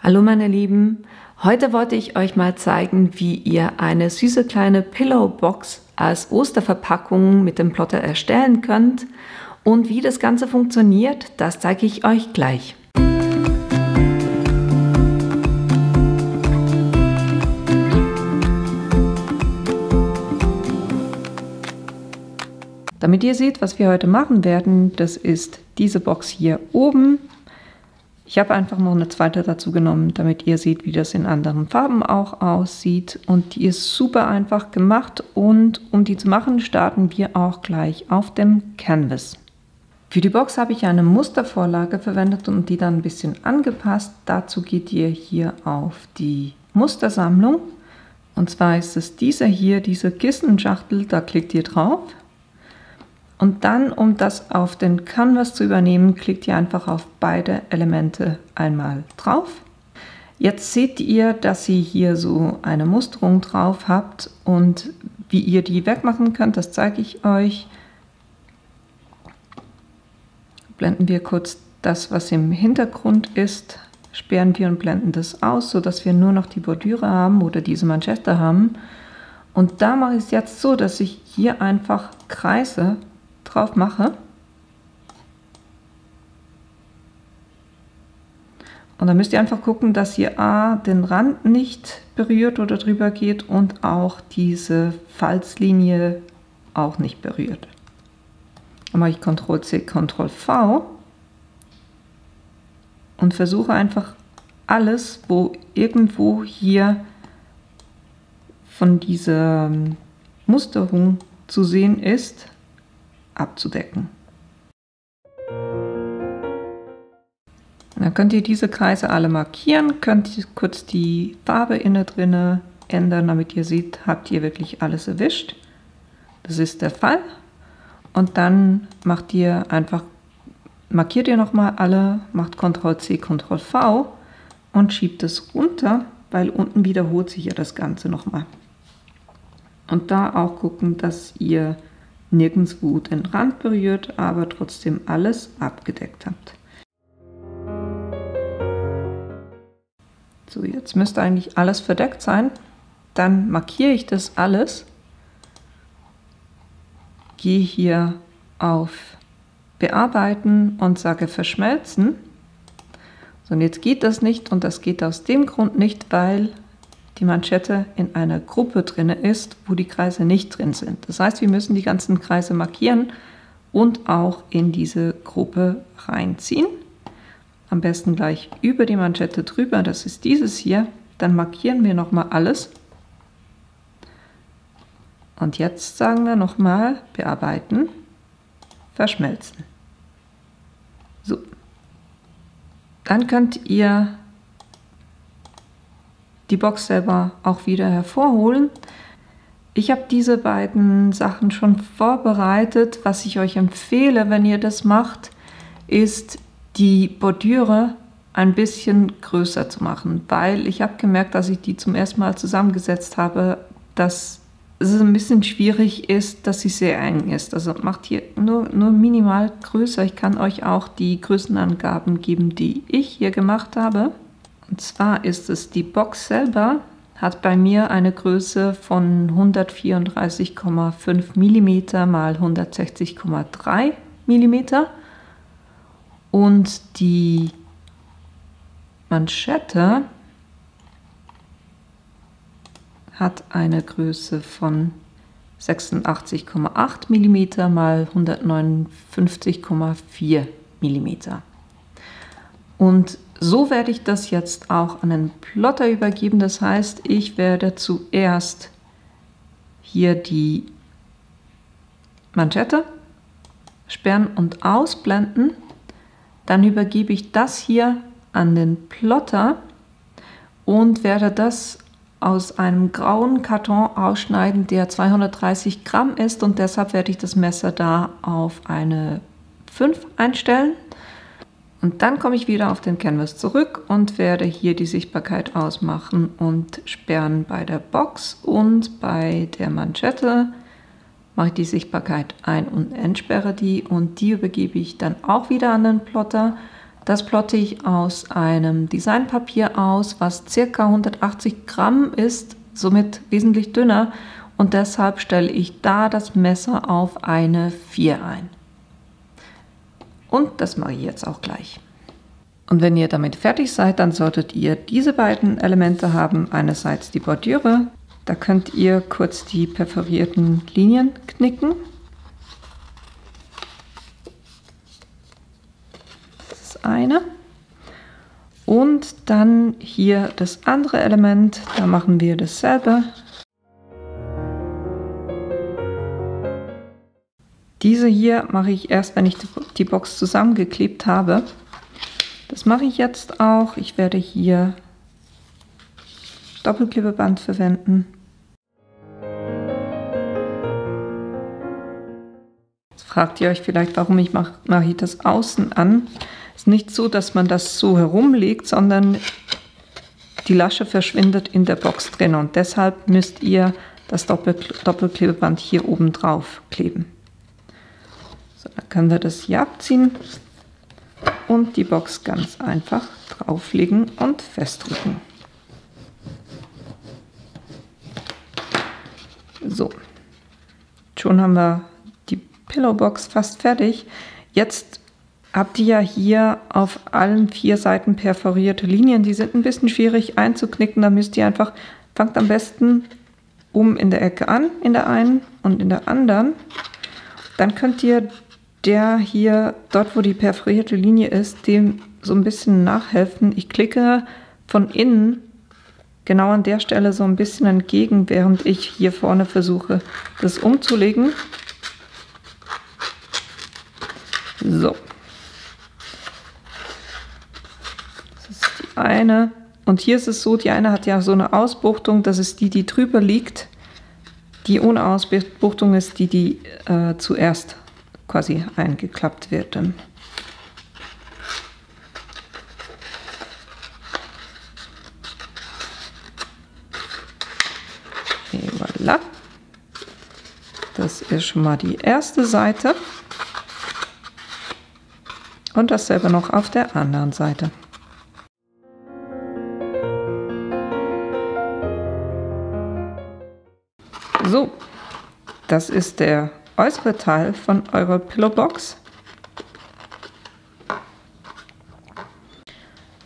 Hallo meine Lieben, heute wollte ich euch mal zeigen, wie ihr eine süße kleine Pillow-Box als Osterverpackung mit dem Plotter erstellen könnt und wie das Ganze funktioniert, das zeige ich euch gleich. Damit ihr seht, was wir heute machen werden, das ist diese Box hier oben. Ich habe einfach noch eine zweite dazu genommen, damit ihr seht, wie das in anderen Farben auch aussieht. Und die ist super einfach gemacht und um die zu machen, starten wir auch gleich auf dem Canvas. Für die Box habe ich eine Mustervorlage verwendet und die dann ein bisschen angepasst. Dazu geht ihr hier auf die Mustersammlung. Und zwar ist es dieser hier, diese Kissenschachtel, da klickt ihr drauf. Und dann, um das auf den Canvas zu übernehmen, klickt ihr einfach auf beide Elemente einmal drauf. Jetzt seht ihr, dass ihr hier so eine Musterung drauf habt und wie ihr die wegmachen könnt, das zeige ich euch. Blenden wir kurz das, was im Hintergrund ist, sperren wir und blenden das aus, sodass wir nur noch die Bordüre haben oder diese Manschette haben. Und da mache ich es jetzt so, dass ich hier einfach Kreise drauf mache und dann müsst ihr einfach gucken, dass ihr den Rand nicht berührt oder drüber geht und auch diese Falzlinie auch nicht berührt. Dann mache ich Ctrl+C, Ctrl+V und versuche einfach alles, wo irgendwo hier von dieser Musterung zu sehen ist, abzudecken. Dann könnt ihr diese Kreise alle markieren, könnt ihr kurz die Farbe innen drinne ändern, damit ihr seht, habt ihr wirklich alles erwischt. Das ist der Fall. Und dann markiert ihr nochmal alle, macht Ctrl+C, Ctrl+V und schiebt es runter, weil unten wiederholt sich ja das Ganze nochmal. Und da auch gucken, dass ihr nirgendwo den Rand berührt, aber trotzdem alles abgedeckt habt. So, jetzt müsste eigentlich alles verdeckt sein. Dann markiere ich das alles, gehe hier auf Bearbeiten und sage Verschmelzen. So, und jetzt geht das nicht und das geht aus dem Grund nicht, weil die Manschette in einer Gruppe drin ist, wo die Kreise nicht drin sind. Das heißt, wir müssen die ganzen Kreise markieren und auch in diese Gruppe reinziehen. Am besten gleich über die Manschette drüber, das ist dieses hier. Dann markieren wir nochmal alles. Und jetzt sagen wir nochmal bearbeiten, verschmelzen. So. Dann könnt ihr die Box selber auch wieder hervorholen. Ich habe diese beiden Sachen schon vorbereitet. Was ich euch empfehle, wenn ihr das macht, ist die Bordüre ein bisschen größer zu machen, weil ich habe gemerkt, dass ich die zum ersten Mal zusammengesetzt habe, dass es ein bisschen schwierig ist, dass sie sehr eng ist. Also macht hier nur minimal größer. Ich kann euch auch die Größenangaben geben, die ich hier gemacht habe. Und zwar ist es, die Box selber hat bei mir eine Größe von 134,5 mm mal 160,3 mm und die Manschette hat eine Größe von 86,8 mm mal 159,4 mm. Und so werde ich das jetzt auch an den Plotter übergeben. Das heißt, ich werde zuerst hier die Manschette sperren und ausblenden. Dann übergebe ich das hier an den Plotter und werde das aus einem grauen Karton ausschneiden, der 230 Gramm ist. Und deshalb werde ich das Messer da auf eine 5 einstellen. Und dann komme ich wieder auf den Canvas zurück und werde hier die Sichtbarkeit ausmachen und sperren bei der Box und bei der Manschette mache ich die Sichtbarkeit ein- und entsperre die und die übergebe ich dann auch wieder an den Plotter. Das plotte ich aus einem Designpapier aus, was ca. 180 Gramm ist, somit wesentlich dünner. Und deshalb stelle ich da das Messer auf eine 4 ein. Und das mache ich jetzt auch gleich. Und wenn ihr damit fertig seid, dann solltet ihr diese beiden Elemente haben. Einerseits die Bordüre, da könnt ihr kurz die perforierten Linien knicken. Das ist eine. Und dann hier das andere Element, da machen wir dasselbe. Diese hier mache ich erst, wenn ich die Box zusammengeklebt habe. Das mache ich jetzt auch. Ich werde hier Doppelklebeband verwenden. Jetzt fragt ihr euch vielleicht, warum mache ich das außen an. Es ist nicht so, dass man das so herumlegt, sondern die Lasche verschwindet in der Box drin und deshalb müsst ihr das Doppelklebeband hier oben drauf kleben. So, dann können wir das hier abziehen und die Box ganz einfach drauflegen und festdrücken. So, schon haben wir die Pillowbox fast fertig. Jetzt habt ihr ja hier auf allen 4 Seiten perforierte Linien. Die sind ein bisschen schwierig einzuknicken. Da müsst ihr einfach, fangt am besten oben in der Ecke an, in der einen und in der anderen. Dann könnt ihr der hier, dort wo die perforierte Linie ist, dem so ein bisschen nachhelfen. Ich klicke von innen genau an der Stelle so ein bisschen entgegen, während ich hier vorne versuche, das umzulegen. So. Das ist die eine. Und hier ist es so, die eine hat ja so eine Ausbuchtung, das ist die, die drüber liegt. Die ohne Ausbuchtung ist die, die zuerst quasi eingeklappt wird. Und voilà. Das ist schon mal die erste Seite. Und dasselbe noch auf der anderen Seite. So, das ist der äußere Teil von eurer Pillowbox.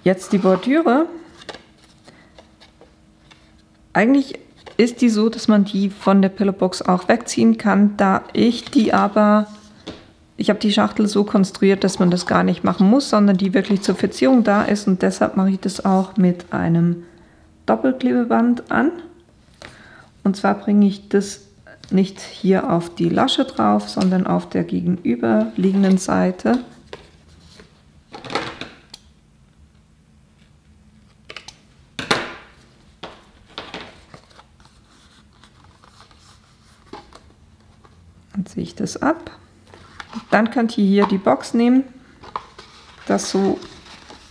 Jetzt die Bordüre. Eigentlich ist die so, dass man die von der Pillowbox auch wegziehen kann, da ich habe die Schachtel so konstruiert, dass man das gar nicht machen muss, sondern die wirklich zur Verzierung da ist und deshalb mache ich das auch mit einem Doppelklebeband an. Und zwar bringe ich das nicht hier auf die Lasche drauf, sondern auf der gegenüberliegenden Seite. Dann ziehe ich das ab. Dann könnt ihr hier die Box nehmen, das so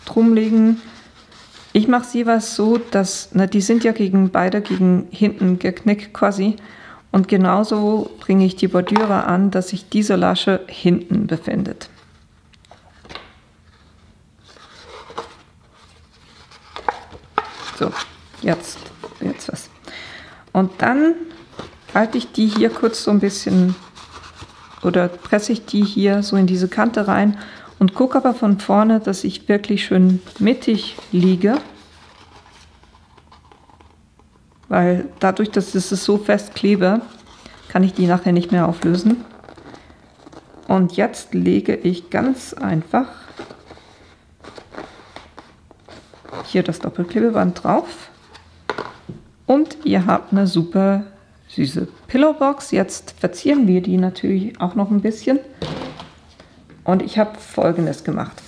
drum legen. Ich mache es jeweils so, dass, die sind ja beide gegen hinten geknickt quasi. Und genauso bringe ich die Bordüre an, dass sich diese Lasche hinten befindet. So, jetzt was. Und dann halte ich die hier kurz so ein bisschen oder presse ich die hier so in diese Kante rein und gucke aber von vorne, dass ich wirklich schön mittig liege. Weil dadurch, dass es so fest klebe, kann ich die nachher nicht mehr auflösen. Und jetzt lege ich ganz einfach hier das Doppelklebeband drauf. Und ihr habt eine super süße Pillowbox. Jetzt verzieren wir die natürlich auch noch ein bisschen. Und ich habe Folgendes gemacht.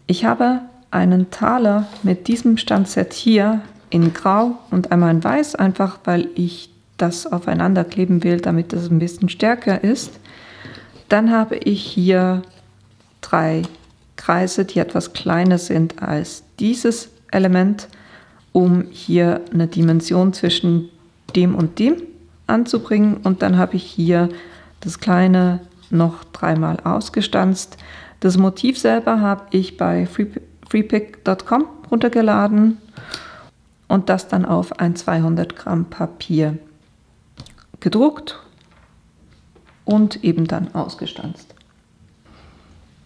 Ich habe einen Taler mit diesem Standset hier in Grau und einmal in Weiß, einfach weil ich das aufeinander kleben will, damit das ein bisschen stärker ist. Dann habe ich hier 3 Kreise, die etwas kleiner sind als dieses Element, um hier eine Dimension zwischen dem und dem anzubringen. Und dann habe ich hier das kleine noch 3-mal ausgestanzt. Das Motiv selber habe ich bei freepik.com runtergeladen und das dann auf ein 200 Gramm Papier gedruckt und eben dann ausgestanzt.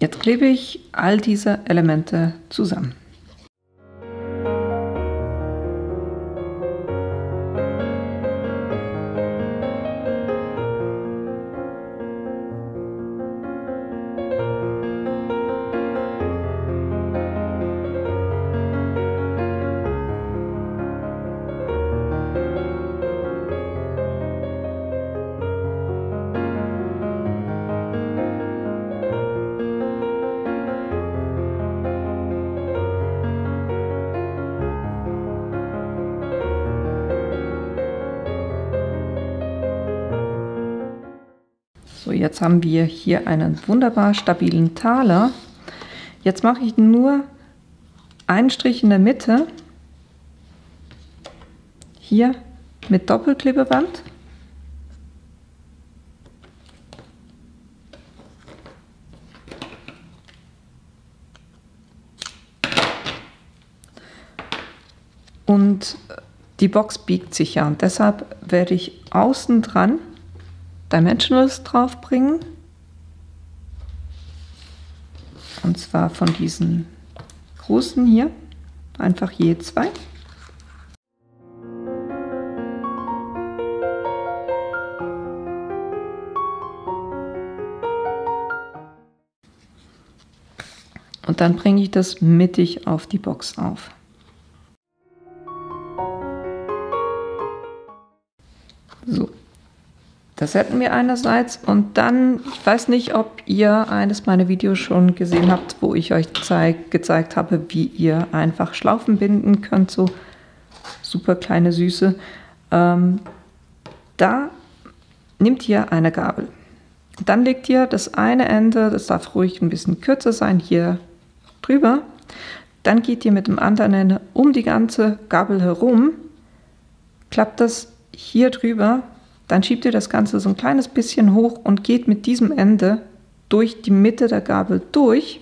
Jetzt klebe ich all diese Elemente zusammen. So, jetzt haben wir hier einen wunderbar stabilen Taler. Jetzt mache ich nur einen Strich in der Mitte, hier mit Doppelklebeband. Und die Box biegt sich ja und deshalb werde ich außen dran Dimensionals draufbringen, und zwar von diesen großen hier, einfach je 2. Und dann bringe ich das mittig auf die Box auf. So. Das hätten wir einerseits und dann, ich weiß nicht, ob ihr eines meiner Videos schon gesehen habt, wo ich euch gezeigt habe, wie ihr einfach Schlaufen binden könnt, so super kleine Süße. Da nehmt ihr eine Gabel. Dann legt ihr das eine Ende, das darf ruhig ein bisschen kürzer sein, hier drüber. Dann geht ihr mit dem anderen Ende um die ganze Gabel herum, klappt das hier drüber. Dann schiebt ihr das Ganze so ein kleines bisschen hoch und geht mit diesem Ende durch die Mitte der Gabel durch.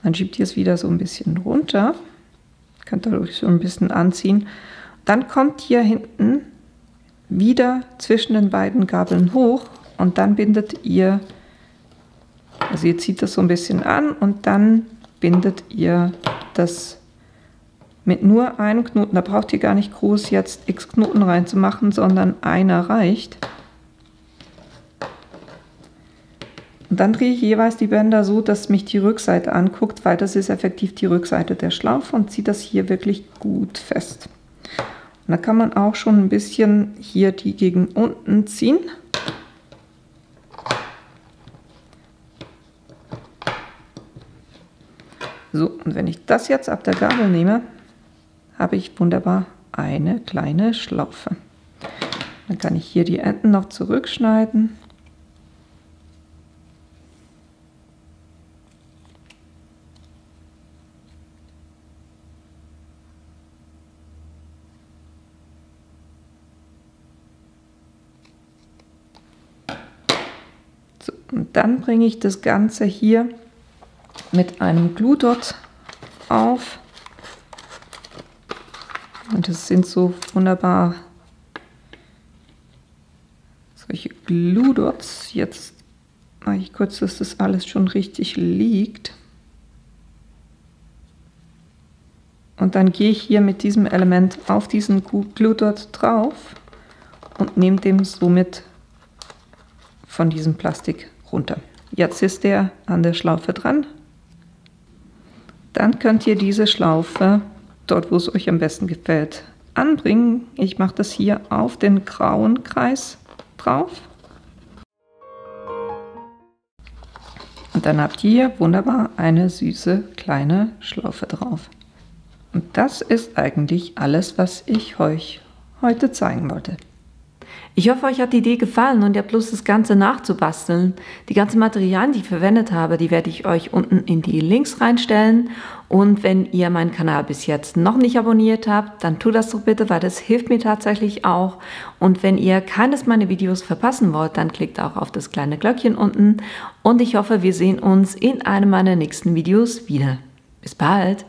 Dann schiebt ihr es wieder so ein bisschen runter. Könnt ihr euch so ein bisschen anziehen. Dann kommt hier hinten wieder zwischen den beiden Gabeln hoch und dann bindet ihr, also ihr zieht das so ein bisschen an und dann bindet ihr das mit nur einem Knoten. Da braucht ihr gar nicht groß jetzt x Knoten reinzumachen, sondern einer reicht. Und dann drehe ich jeweils die Bänder so, dass mich die Rückseite anguckt, weil das ist effektiv die Rückseite der Schlaufe und zieht das hier wirklich gut fest. Und da kann man auch schon ein bisschen hier die gegen unten ziehen. So, und wenn ich das jetzt ab der Gabel nehme, habe ich wunderbar eine kleine Schlaufe. Dann kann ich hier die Enden noch zurückschneiden. So, und dann bringe ich das Ganze hier mit einem Glue Dot auf. Und das sind so wunderbar solche Glue Dots. Jetzt mache ich kurz, dass das alles schon richtig liegt. Und dann gehe ich hier mit diesem Element auf diesen Glue Dot drauf und nehme dem somit von diesem Plastik runter. Jetzt ist der an der Schlaufe dran. Dann könnt ihr diese Schlaufe dort, wo es euch am besten gefällt, anbringen. Ich mache das hier auf den grauen Kreis drauf. Und dann habt ihr wunderbar eine süße kleine Schlaufe drauf. Und das ist eigentlich alles, was ich euch heute zeigen wollte. Ich hoffe, euch hat die Idee gefallen und ihr habt Lust, das Ganze nachzubasteln. Die ganzen Materialien, die ich verwendet habe, die werde ich euch unten in die Links reinstellen. Und wenn ihr meinen Kanal bis jetzt noch nicht abonniert habt, dann tut das doch bitte, weil das hilft mir tatsächlich auch. Und wenn ihr keines meiner Videos verpassen wollt, dann klickt auch auf das kleine Glöckchen unten. Und ich hoffe, wir sehen uns in einem meiner nächsten Videos wieder. Bis bald!